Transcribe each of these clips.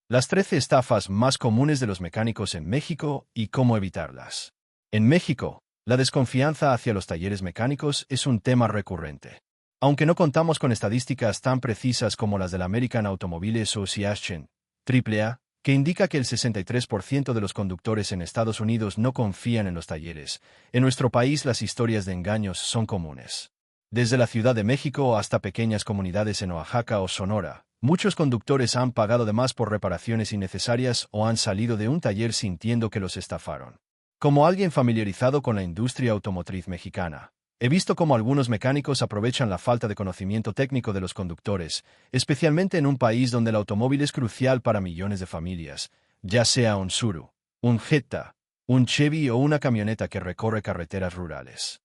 Las 13 estafas más comunes de los mecánicos en México y cómo evitarlas. En México, la desconfianza hacia los talleres mecánicos es un tema recurrente. Aunque no contamos con estadísticas tan precisas como las de la American Automobile Association, AAA, que indica que el 63% de los conductores en Estados Unidos no confían en los talleres, en nuestro país las historias de engaños son comunes. Desde la Ciudad de México hasta pequeñas comunidades en Oaxaca o Sonora, muchos conductores han pagado de más por reparaciones innecesarias o han salido de un taller sintiendo que los estafaron. Como alguien familiarizado con la industria automotriz mexicana, he visto cómo algunos mecánicos aprovechan la falta de conocimiento técnico de los conductores, especialmente en un país donde el automóvil es crucial para millones de familias, ya sea un Tsuru, un Jetta, un Chevy o una camioneta que recorre carreteras rurales.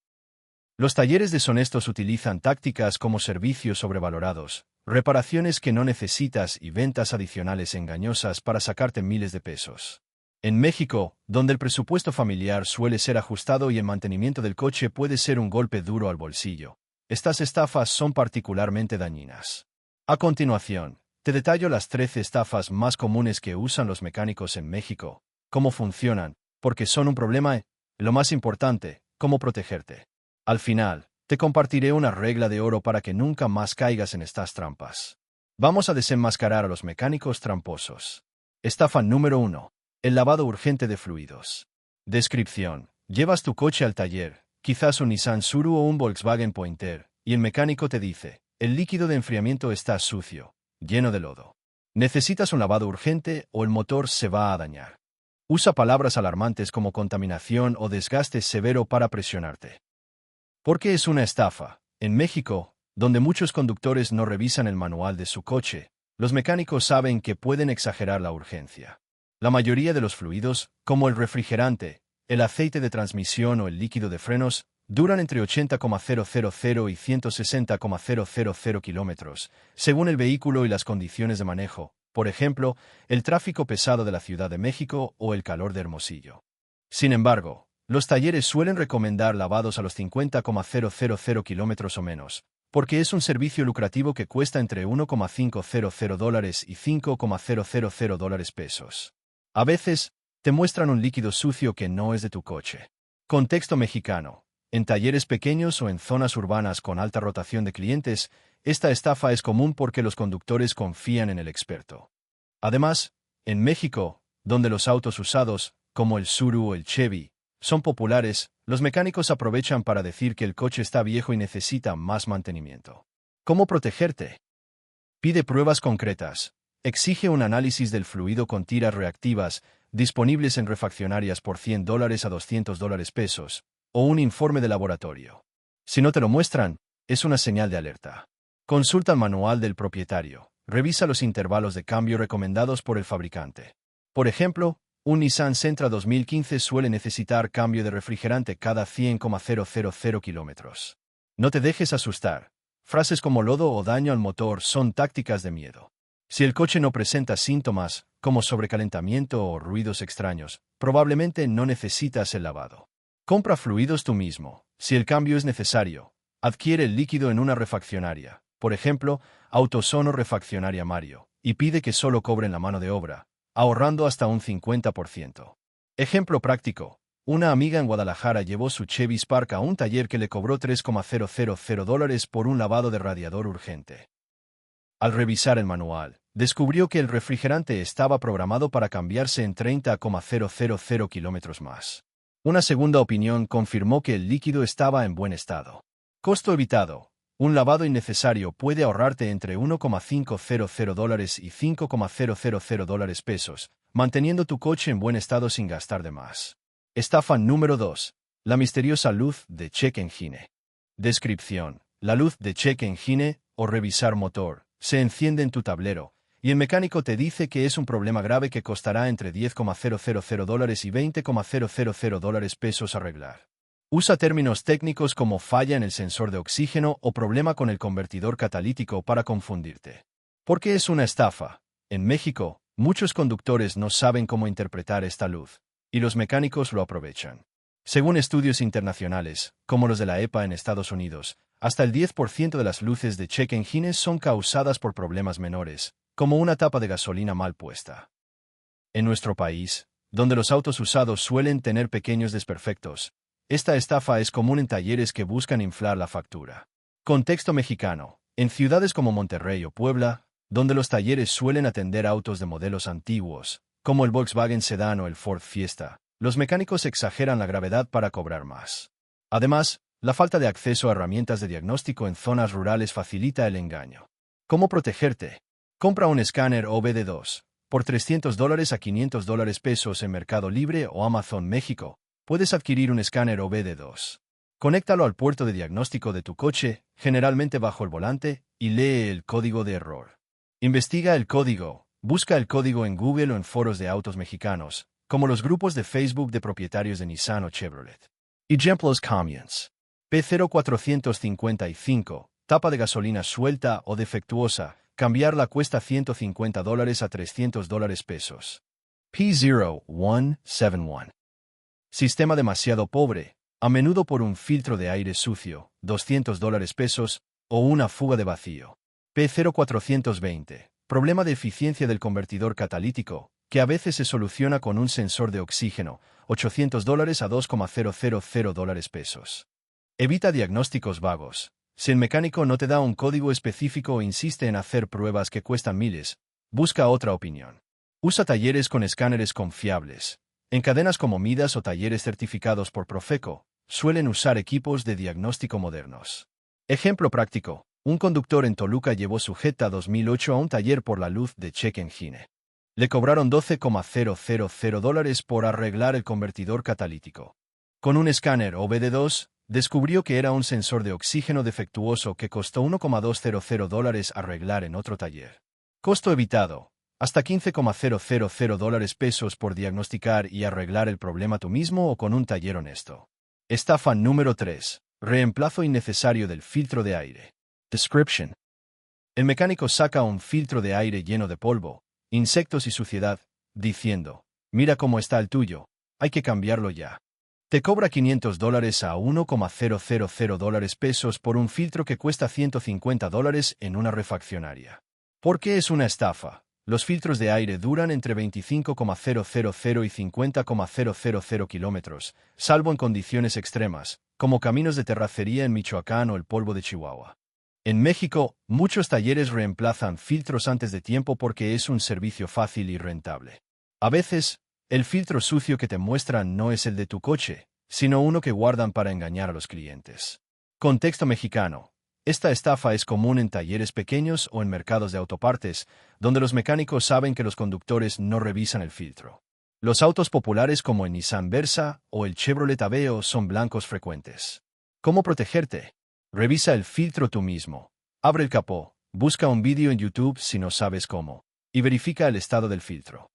Los talleres deshonestos utilizan tácticas como servicios sobrevalorados, reparaciones que no necesitas y ventas adicionales engañosas para sacarte miles de pesos. En México, donde el presupuesto familiar suele ser ajustado y el mantenimiento del coche puede ser un golpe duro al bolsillo, estas estafas son particularmente dañinas. A continuación, te detallo las 13 estafas más comunes que usan los mecánicos en México, cómo funcionan, por qué son un problema y, lo más importante, cómo protegerte. Al final, te compartiré una regla de oro para que nunca más caigas en estas trampas. Vamos a desenmascarar a los mecánicos tramposos. Estafa número 1. El lavado urgente de fluidos. Descripción. Llevas tu coche al taller, quizás un Nissan Tsuru o un Volkswagen Pointer, y el mecánico te dice, el líquido de enfriamiento está sucio, lleno de lodo. Necesitas un lavado urgente o el motor se va a dañar. Usa palabras alarmantes como contaminación o desgaste severo para presionarte. ¿Por qué es una estafa? En México, donde muchos conductores no revisan el manual de su coche, los mecánicos saben que pueden exagerar la urgencia. La mayoría de los fluidos, como el refrigerante, el aceite de transmisión o el líquido de frenos, duran entre 80,000 y 160,000 kilómetros, según el vehículo y las condiciones de manejo, por ejemplo, el tráfico pesado de la Ciudad de México o el calor de Hermosillo. Sin embargo, los talleres suelen recomendar lavados a los 50,000 kilómetros o menos, porque es un servicio lucrativo que cuesta entre $1,500 y $5,000 pesos. A veces, te muestran un líquido sucio que no es de tu coche. Contexto mexicano. En talleres pequeños o en zonas urbanas con alta rotación de clientes, esta estafa es común porque los conductores confían en el experto. Además, en México, donde los autos usados, como el Tsuru o el Chevy, son populares, los mecánicos aprovechan para decir que el coche está viejo y necesita más mantenimiento. ¿Cómo protegerte? Pide pruebas concretas. Exige un análisis del fluido con tiras reactivas, disponibles en refaccionarias por $100 a $200 pesos, o un informe de laboratorio. Si no te lo muestran, es una señal de alerta. Consulta el manual del propietario. Revisa los intervalos de cambio recomendados por el fabricante. Por ejemplo, un Nissan Sentra 2015 suele necesitar cambio de refrigerante cada 100,000 kilómetros. No te dejes asustar. Frases como lodo o daño al motor son tácticas de miedo. Si el coche no presenta síntomas, como sobrecalentamiento o ruidos extraños, probablemente no necesitas el lavado. Compra fluidos tú mismo. Si el cambio es necesario, adquiere el líquido en una refaccionaria, por ejemplo, AutoZone o Refaccionaria Mario, y pide que solo cobren la mano de obra, ahorrando hasta un 50%. Ejemplo práctico. Una amiga en Guadalajara llevó su Chevy Spark a un taller que le cobró $3,000 por un lavado de radiador urgente. Al revisar el manual, descubrió que el refrigerante estaba programado para cambiarse en 30,000 kilómetros más. Una segunda opinión confirmó que el líquido estaba en buen estado. Costo evitado. Un lavado innecesario puede ahorrarte entre $1,500 y $5,000 pesos, manteniendo tu coche en buen estado sin gastar de más. Estafa número 2. La misteriosa luz de check engine. Descripción. La luz de check engine, o revisar motor, se enciende en tu tablero, y el mecánico te dice que es un problema grave que costará entre $10,000 y $20,000 pesos arreglar. Usa términos técnicos como falla en el sensor de oxígeno o problema con el convertidor catalítico para confundirte. ¿Por qué es una estafa? En México, muchos conductores no saben cómo interpretar esta luz, y los mecánicos lo aprovechan. Según estudios internacionales, como los de la EPA en Estados Unidos, hasta el 10% de las luces de check engines son causadas por problemas menores, como una tapa de gasolina mal puesta. En nuestro país, donde los autos usados suelen tener pequeños desperfectos, esta estafa es común en talleres que buscan inflar la factura. Contexto mexicano. En ciudades como Monterrey o Puebla, donde los talleres suelen atender autos de modelos antiguos, como el Volkswagen Sedán o el Ford Fiesta, los mecánicos exageran la gravedad para cobrar más. Además, la falta de acceso a herramientas de diagnóstico en zonas rurales facilita el engaño. ¿Cómo protegerte? Compra un escáner OBD2 por $300 a $500 en Mercado Libre o Amazon México. Puedes adquirir un escáner OBD2. Conéctalo al puerto de diagnóstico de tu coche, generalmente bajo el volante, y lee el código de error. Investiga el código. Busca el código en Google o en foros de autos mexicanos, como los grupos de Facebook de propietarios de Nissan o Chevrolet. Ejemplos comunes. P0455, tapa de gasolina suelta o defectuosa, cambiarla cuesta $150 a $300 P0171. Sistema demasiado pobre, a menudo por un filtro de aire sucio, $200 o una fuga de vacío. P0420. Problema de eficiencia del convertidor catalítico, que a veces se soluciona con un sensor de oxígeno, $800 a $2,000. Evita diagnósticos vagos. Si el mecánico no te da un código específico o insiste en hacer pruebas que cuestan miles, busca otra opinión. Usa talleres con escáneres confiables. En cadenas como Midas o talleres certificados por Profeco, suelen usar equipos de diagnóstico modernos. Ejemplo práctico. Un conductor en Toluca llevó su Jetta 2008 a un taller por la luz de Check Engine. Le cobraron $12,000 por arreglar el convertidor catalítico. Con un escáner OBD2, descubrió que era un sensor de oxígeno defectuoso que costó $1,200 arreglar en otro taller. Costo evitado. Hasta $15,000 por diagnosticar y arreglar el problema tú mismo o con un taller honesto. Estafa número 3. Reemplazo innecesario del filtro de aire. Description. El mecánico saca un filtro de aire lleno de polvo, insectos y suciedad, diciendo, mira cómo está el tuyo, hay que cambiarlo ya. Te cobra $500 a $1,000 por un filtro que cuesta $150 en una refaccionaria. ¿Por qué es una estafa? Los filtros de aire duran entre 25,000 y 50,000 kilómetros, salvo en condiciones extremas, como caminos de terracería en Michoacán o el polvo de Chihuahua. En México, muchos talleres reemplazan filtros antes de tiempo porque es un servicio fácil y rentable. A veces, el filtro sucio que te muestran no es el de tu coche, sino uno que guardan para engañar a los clientes. Contexto mexicano. Esta estafa es común en talleres pequeños o en mercados de autopartes, donde los mecánicos saben que los conductores no revisan el filtro. Los autos populares como el Nissan Versa o el Chevrolet Aveo son blancos frecuentes. ¿Cómo protegerte? Revisa el filtro tú mismo. Abre el capó, busca un vídeo en YouTube si no sabes cómo, y verifica el estado del filtro.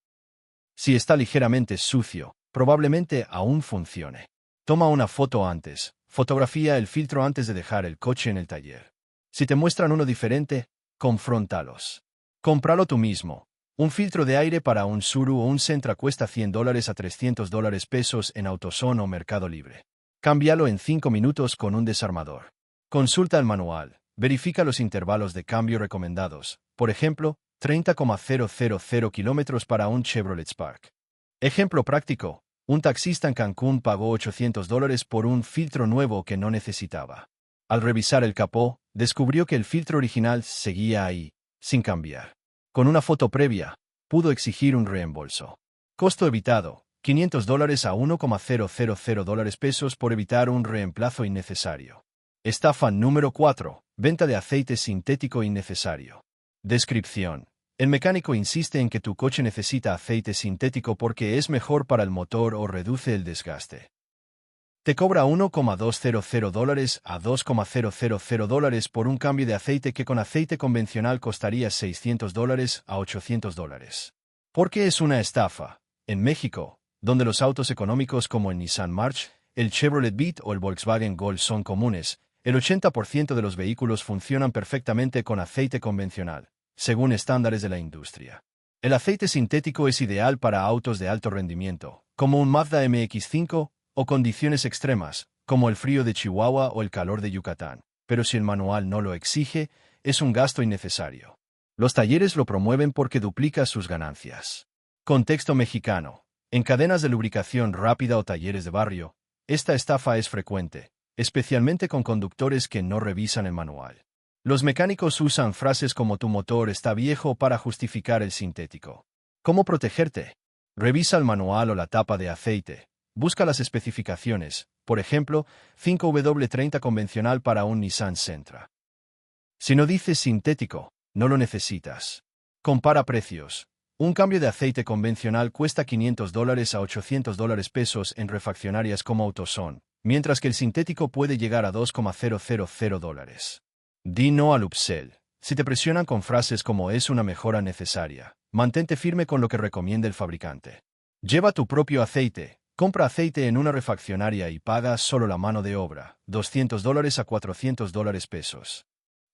Si está ligeramente sucio, probablemente aún funcione. Toma una foto antes. Fotografía el filtro antes de dejar el coche en el taller. Si te muestran uno diferente, confróntalos. Cómpralo tú mismo. Un filtro de aire para un Suru o un Sentra cuesta $100 a $300 en AutoZone o Mercado Libre. Cámbialo en 5 minutos con un desarmador. Consulta el manual. Verifica los intervalos de cambio recomendados. Por ejemplo, 30,000 kilómetros para un Chevrolet Spark. Ejemplo práctico. Un taxista en Cancún pagó $800 por un filtro nuevo que no necesitaba. Al revisar el capó, descubrió que el filtro original seguía ahí, sin cambiar. Con una foto previa, pudo exigir un reembolso. Costo evitado, $500 a $1,000 por evitar un reemplazo innecesario. Estafa número 4. Venta de aceite sintético innecesario. Descripción. El mecánico insiste en que tu coche necesita aceite sintético porque es mejor para el motor o reduce el desgaste. Te cobra $1,200 a $2,000 por un cambio de aceite que con aceite convencional costaría $600 a $800. ¿Por qué es una estafa? En México, donde los autos económicos como el Nissan March, el Chevrolet Beat o el Volkswagen Golf son comunes, el 80% de los vehículos funcionan perfectamente con aceite convencional, según estándares de la industria. El aceite sintético es ideal para autos de alto rendimiento, como un Mazda MX-5, o condiciones extremas, como el frío de Chihuahua o el calor de Yucatán. Pero si el manual no lo exige, es un gasto innecesario. Los talleres lo promueven porque duplica sus ganancias. Contexto mexicano. En cadenas de lubricación rápida o talleres de barrio, esta estafa es frecuente, especialmente con conductores que no revisan el manual. Los mecánicos usan frases como "tu motor está viejo" para justificar el sintético. ¿Cómo protegerte? Revisa el manual o la tapa de aceite. Busca las especificaciones, por ejemplo, 5W30 convencional para un Nissan Sentra. Si no dice sintético, no lo necesitas. Compara precios. Un cambio de aceite convencional cuesta $500 a $800 en refaccionarias como AutoZone, mientras que el sintético puede llegar a $2,000. Di no al upsell. Si te presionan con frases como "es una mejora necesaria", mantente firme con lo que recomienda el fabricante. Lleva tu propio aceite. Compra aceite en una refaccionaria y paga solo la mano de obra, $200 a $400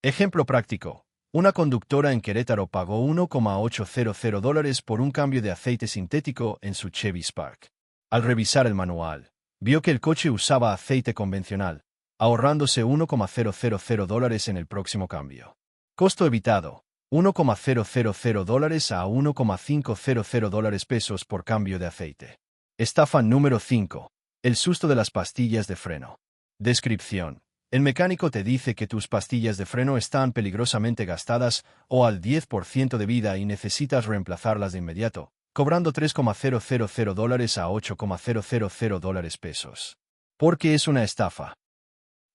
Ejemplo práctico. Una conductora en Querétaro pagó $1,800 por un cambio de aceite sintético en su Chevy Spark. Al revisar el manual, vio que el coche usaba aceite convencional, ahorrándose $1,000 en el próximo cambio. Costo evitado: $1,000 a $1,500 por cambio de aceite. Estafa número 5. El susto de las pastillas de freno. Descripción. El mecánico te dice que tus pastillas de freno están peligrosamente gastadas o al 10% de vida y necesitas reemplazarlas de inmediato, cobrando $3,000 a $8,000. ¿Por qué es una estafa?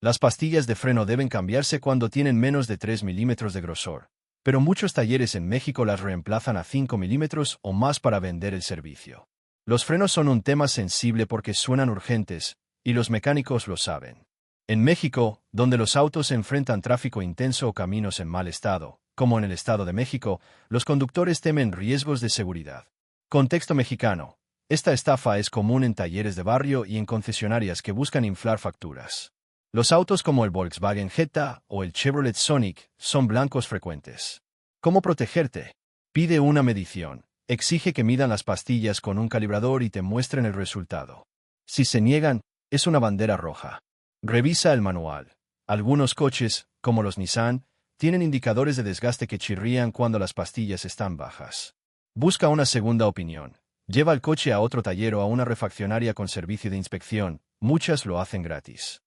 Las pastillas de freno deben cambiarse cuando tienen menos de 3 milímetros de grosor, pero muchos talleres en México las reemplazan a 5 milímetros o más para vender el servicio. Los frenos son un tema sensible porque suenan urgentes, y los mecánicos lo saben. En México, donde los autos enfrentan tráfico intenso o caminos en mal estado, como en el Estado de México, los conductores temen riesgos de seguridad. Contexto mexicano. Esta estafa es común en talleres de barrio y en concesionarias que buscan inflar facturas. Los autos como el Volkswagen Jetta o el Chevrolet Sonic son blancos frecuentes. ¿Cómo protegerte? Pide una medición. Exige que midan las pastillas con un calibrador y te muestren el resultado. Si se niegan, es una bandera roja. Revisa el manual. Algunos coches, como los Nissan, tienen indicadores de desgaste que chirrían cuando las pastillas están bajas. Busca una segunda opinión. Lleva el coche a otro taller o a una refaccionaria con servicio de inspección. Muchas lo hacen gratis.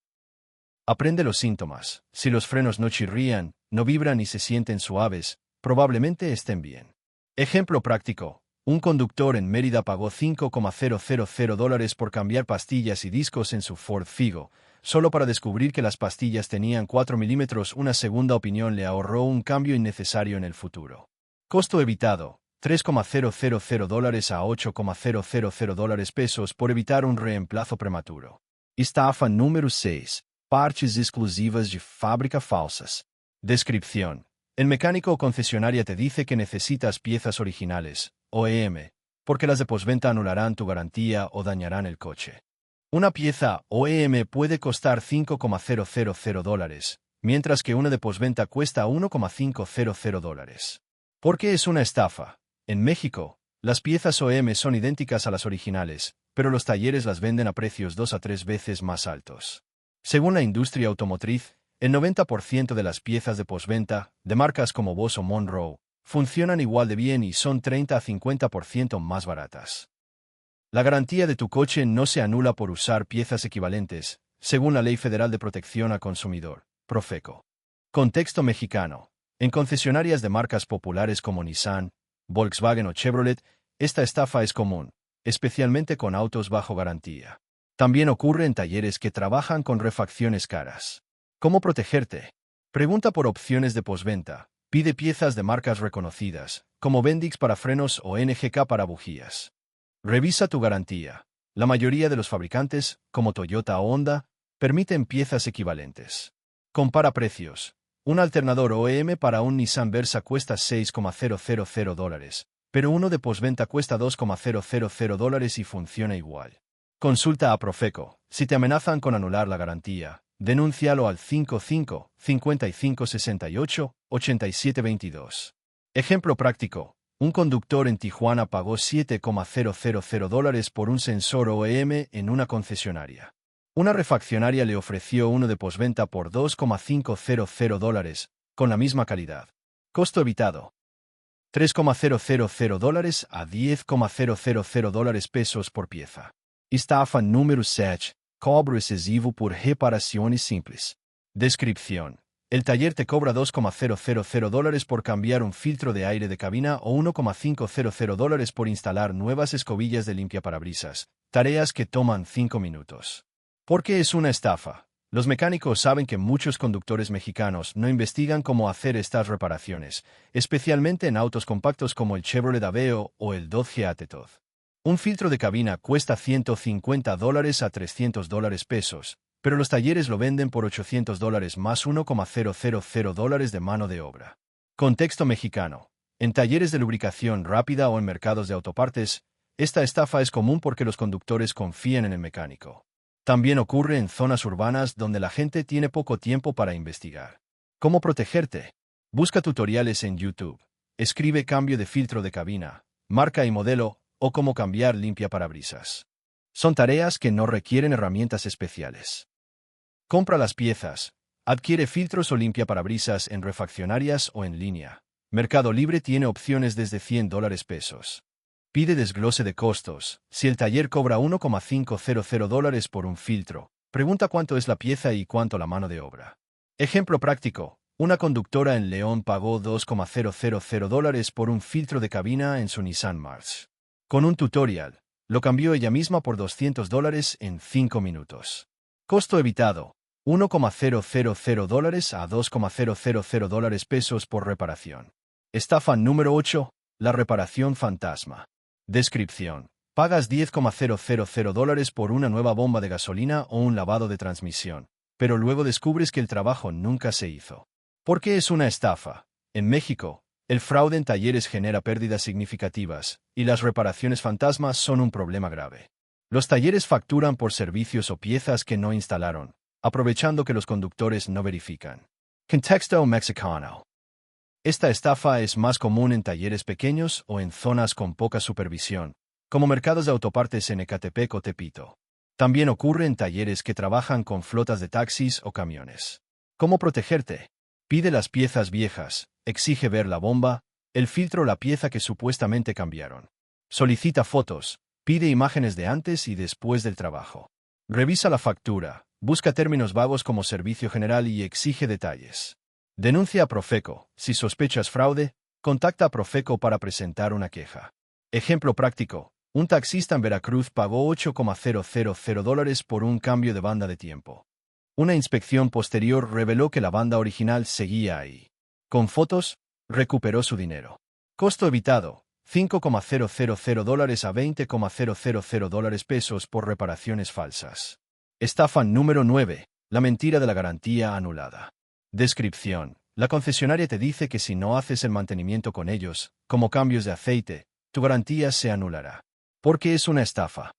Aprende los síntomas. Si los frenos no chirrían, no vibran y se sienten suaves, probablemente estén bien. Ejemplo práctico. Un conductor en Mérida pagó $5,000 por cambiar pastillas y discos en su Ford Figo, solo para descubrir que las pastillas tenían 4 milímetros. Una segunda opinión le ahorró un cambio innecesario en el futuro. Costo evitado: $3,000 a $8,000 por evitar un reemplazo prematuro. Estafa número 6. Partes exclusivas de fábrica falsas. Descripción. El mecánico o concesionaria te dice que necesitas piezas originales, OEM, porque las de postventa anularán tu garantía o dañarán el coche. Una pieza OEM puede costar $5,000, mientras que una de postventa cuesta $1,500. ¿Por qué es una estafa? En México, las piezas OEM son idénticas a las originales, pero los talleres las venden a precios 2 a 3 veces más altos. Según la industria automotriz, el 90% de las piezas de postventa, de marcas como Bosch o Monroe, funcionan igual de bien y son 30 a 50% más baratas. La garantía de tu coche no se anula por usar piezas equivalentes, según la Ley Federal de Protección al Consumidor, Profeco. Contexto mexicano. En concesionarias de marcas populares como Nissan, Volkswagen o Chevrolet, esta estafa es común, especialmente con autos bajo garantía. También ocurre en talleres que trabajan con refacciones caras. ¿Cómo protegerte? Pregunta por opciones de postventa. Pide piezas de marcas reconocidas, como Bendix para frenos o NGK para bujías. Revisa tu garantía. La mayoría de los fabricantes, como Toyota o Honda, permiten piezas equivalentes. Compara precios. Un alternador OEM para un Nissan Versa cuesta $6,000, pero uno de postventa cuesta $2,000 y funciona igual. Consulta a Profeco. Si te amenazan con anular la garantía, denúncialo al 55-5568-8722. Ejemplo práctico. Un conductor en Tijuana pagó $7,000 por un sensor OEM en una concesionaria. Una refaccionaria le ofreció uno de postventa por $2,500, con la misma calidad. Costo evitado: $3,000 a $10,000 por pieza. Estafa número 7. Cobro excesivo por reparaciones simples. Descripción. El taller te cobra $2,000 por cambiar un filtro de aire de cabina o $1,500 por instalar nuevas escobillas de limpiaparabrisas, tareas que toman 5 minutos. ¿Por qué es una estafa? Los mecánicos saben que muchos conductores mexicanos no investigan cómo hacer estas reparaciones, especialmente en autos compactos como el Chevrolet Aveo o el Dodge Attitude. Un filtro de cabina cuesta $150 a $300, pero los talleres lo venden por $800 más $1,000 de mano de obra. Contexto mexicano. En talleres de lubricación rápida o en mercados de autopartes, esta estafa es común porque los conductores confían en el mecánico. También ocurre en zonas urbanas donde la gente tiene poco tiempo para investigar. ¿Cómo protegerte? Busca tutoriales en YouTube. Escribe cambio de filtro de cabina, marca y modelo, o cómo cambiar limpiaparabrisas. Son tareas que no requieren herramientas especiales. Compra las piezas. Adquiere filtros o limpiaparabrisas en refaccionarias o en línea. Mercado Libre tiene opciones desde $100 . Pide desglose de costos. Si el taller cobra $1,500 por un filtro, pregunta cuánto es la pieza y cuánto la mano de obra. Ejemplo práctico. Una conductora en León pagó $2,000 por un filtro de cabina en su Nissan March. Con un tutorial, lo cambió ella misma por $200 en 5 minutos. Costo evitado: $1,000 a $2,000 por reparación. Estafa número 8. La reparación fantasma. Descripción. Pagas $10,000 por una nueva bomba de gasolina o un lavado de transmisión, pero luego descubres que el trabajo nunca se hizo. ¿Por qué es una estafa? En México, el fraude en talleres genera pérdidas significativas, y las reparaciones fantasmas son un problema grave. Los talleres facturan por servicios o piezas que no instalaron, aprovechando que los conductores no verifican. Contexto mexicano. Esta estafa es más común en talleres pequeños o en zonas con poca supervisión, como mercados de autopartes en Ecatepec o Tepito. También ocurre en talleres que trabajan con flotas de taxis o camiones. ¿Cómo protegerte? Pide las piezas viejas, exige ver la bomba, el filtro o la pieza que supuestamente cambiaron. Solicita fotos, pide imágenes de antes y después del trabajo. Revisa la factura, busca términos vagos como servicio general y exige detalles. Denuncia a Profeco. Si sospechas fraude, contacta a Profeco para presentar una queja. Ejemplo práctico. Un taxista en Veracruz pagó $8,000 por un cambio de banda de tiempo. Una inspección posterior reveló que la banda original seguía ahí. Con fotos, recuperó su dinero. Costo evitado: $5,000 a $20,000 por reparaciones falsas. Estafa número 9. La mentira de la garantía anulada. Descripción. La concesionaria te dice que si no haces el mantenimiento con ellos, como cambios de aceite, tu garantía se anulará. ¿Por qué es una estafa?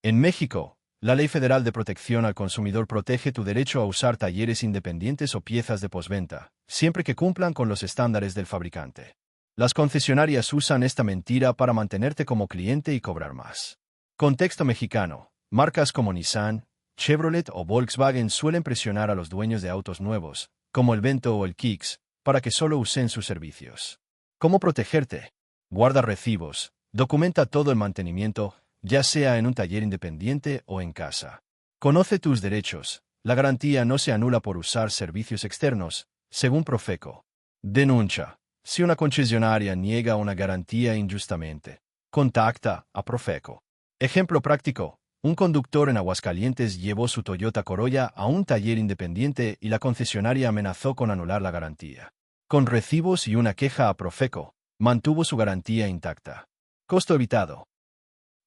En México, la Ley Federal de Protección al Consumidor protege tu derecho a usar talleres independientes o piezas de postventa, siempre que cumplan con los estándares del fabricante. Las concesionarias usan esta mentira para mantenerte como cliente y cobrar más. Contexto mexicano. Marcas como Nissan, Chevrolet o Volkswagen suelen presionar a los dueños de autos nuevos, como el Vento o el Kicks, para que solo usen sus servicios. ¿Cómo protegerte? Guarda recibos, documenta todo el mantenimiento, ya sea en un taller independiente o en casa. Conoce tus derechos. La garantía no se anula por usar servicios externos, según Profeco. Denuncia. Si una concesionaria niega una garantía injustamente, contacta a Profeco. Ejemplo práctico. Un conductor en Aguascalientes llevó su Toyota Corolla a un taller independiente y la concesionaria amenazó con anular la garantía. Con recibos y una queja a Profeco, mantuvo su garantía intacta. Costo evitado: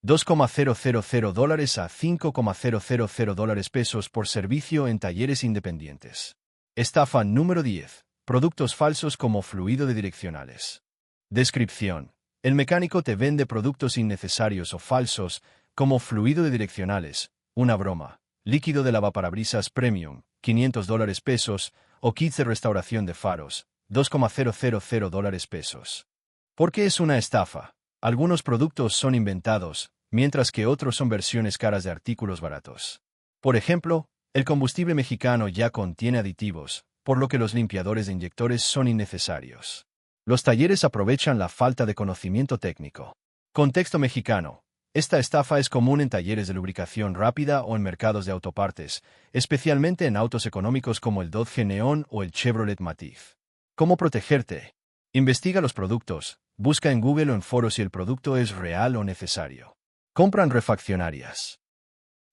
$2,000 a $5,000 por servicio en talleres independientes. Estafa número 10. Productos falsos como fluido de direccionales. Descripción. El mecánico te vende productos innecesarios o falsos, como fluido de direccionales, una broma, líquido de lavaparabrisas premium, $500 o kits de restauración de faros, $2,000. ¿Por qué es una estafa? Algunos productos son inventados, mientras que otros son versiones caras de artículos baratos. Por ejemplo, el combustible mexicano ya contiene aditivos, por lo que los limpiadores de inyectores son innecesarios. Los talleres aprovechan la falta de conocimiento técnico. Contexto mexicano. Esta estafa es común en talleres de lubricación rápida o en mercados de autopartes, especialmente en autos económicos como el Dodge Neon o el Chevrolet Matiz. ¿Cómo protegerte? Investiga los productos. Busca en Google o en foros si el producto es real o necesario. Compran refaccionarias.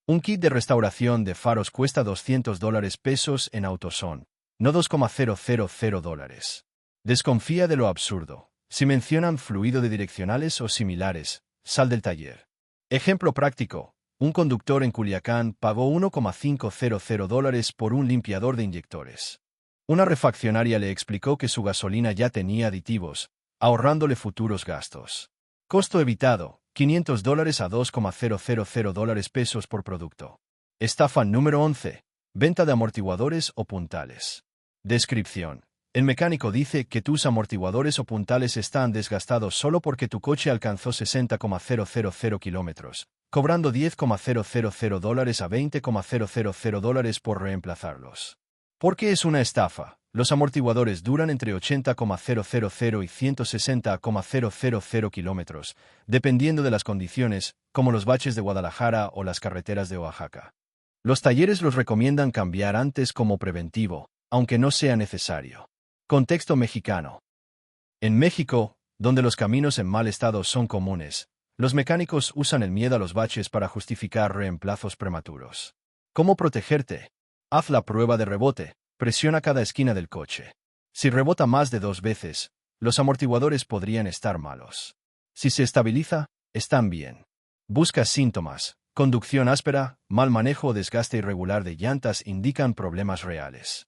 Un kit de restauración de faros cuesta $200 en AutoZone, no $2,000. Desconfía de lo absurdo. Si mencionan fluido de direccionales o similares, sal del taller. Ejemplo práctico. Un conductor en Culiacán pagó $1,500 por un limpiador de inyectores. Una refaccionaria le explicó que su gasolina ya tenía aditivos, ahorrándole futuros gastos. Costo evitado, $500 a $2,000 por producto. Estafa número 11. Venta de amortiguadores o puntales. Descripción. El mecánico dice que tus amortiguadores o puntales están desgastados solo porque tu coche alcanzó 60,000 kilómetros, cobrando $10,000 a $20,000 por reemplazarlos. ¿Por qué es una estafa? Los amortiguadores duran entre 80,000 y 160,000 kilómetros, dependiendo de las condiciones, como los baches de Guadalajara o las carreteras de Oaxaca. Los talleres los recomiendan cambiar antes como preventivo, aunque no sea necesario. Contexto mexicano. En México, donde los caminos en mal estado son comunes, los mecánicos usan el miedo a los baches para justificar reemplazos prematuros. ¿Cómo protegerte? Haz la prueba de rebote. Presiona cada esquina del coche. Si rebota más de 2 veces, los amortiguadores podrían estar malos. Si se estabiliza, están bien. Busca síntomas. Conducción áspera, mal manejo o desgaste irregular de llantas indican problemas reales.